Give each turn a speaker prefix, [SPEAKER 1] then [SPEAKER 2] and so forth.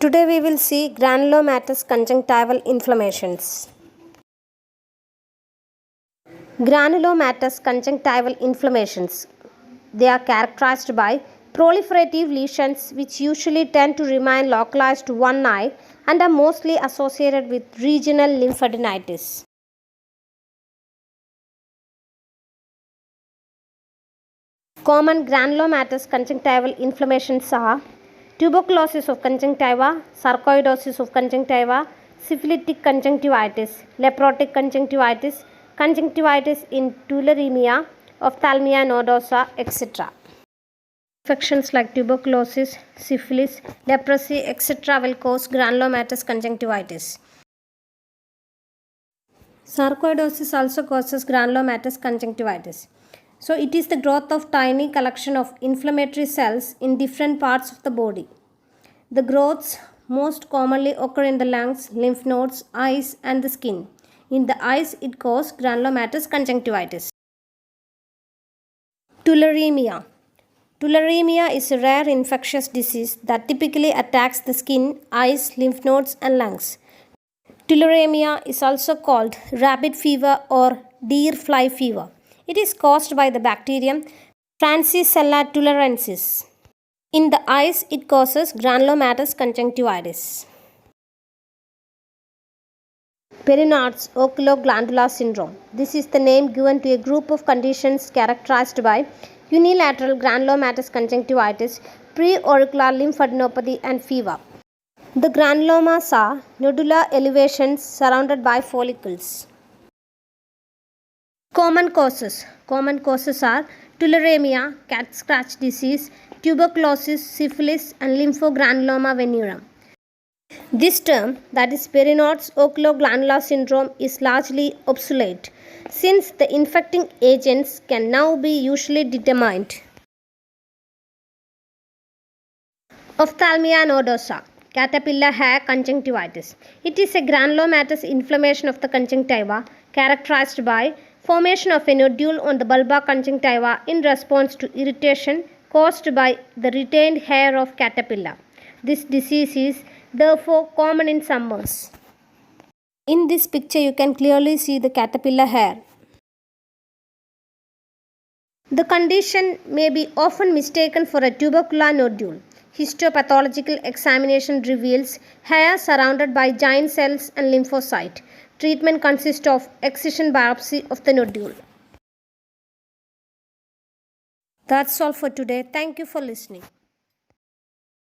[SPEAKER 1] Today we will see granulomatous conjunctival inflammations. Granulomatous conjunctival inflammations. They are characterized by proliferative lesions which usually tend to remain localized to one eye and are mostly associated with regional lymphadenitis. Common granulomatous conjunctival inflammations are tuberculosis of conjunctiva, sarcoidosis of conjunctiva, syphilitic conjunctivitis, leprotic conjunctivitis, conjunctivitis in tularemia, ophthalmia nodosa, etc. Infections like tuberculosis, syphilis, leprosy, etc. will cause granulomatous conjunctivitis. Sarcoidosis also causes granulomatous conjunctivitis. So it is the growth of tiny collection of inflammatory cells in different parts of the body. The growths most commonly occur in the lungs, lymph nodes, eyes and the skin. In the eyes it causes granulomatous conjunctivitis. Tularemia. Tularemia is a rare infectious disease that typically attacks the skin, eyes, lymph nodes and lungs. Tularemia is also called rabbit fever or deer fly fever. It is caused by the bacterium Francisella tularensis. In the eyes, it causes granulomatous conjunctivitis. Perinard's oculoglandular syndrome. This is the name given to a group of conditions characterized by unilateral granulomatous conjunctivitis, preauricular lymphadenopathy and fever. The granulomas are nodular elevations surrounded by follicles. Common causes are tularemia, cat scratch disease, tuberculosis, syphilis and lymphogranuloma venereum. This term, that is Perinard's oculoglandular syndrome, is largely obsolete since the infecting agents can now be usually determined. Ophthalmia nodosa, caterpillar hair conjunctivitis. It is a granulomatous inflammation of the conjunctiva characterized by formation of a nodule on the bulbar conjunctiva in response to irritation caused by the retained hair of caterpillar. This disease is therefore common in summers. In this picture you can clearly see the caterpillar hair. The condition may be often mistaken for a tubercular nodule. Histopathological examination reveals hair surrounded by giant cells and lymphocyte. Treatment consists of excision biopsy of the nodule. That's all for today. Thank you for listening.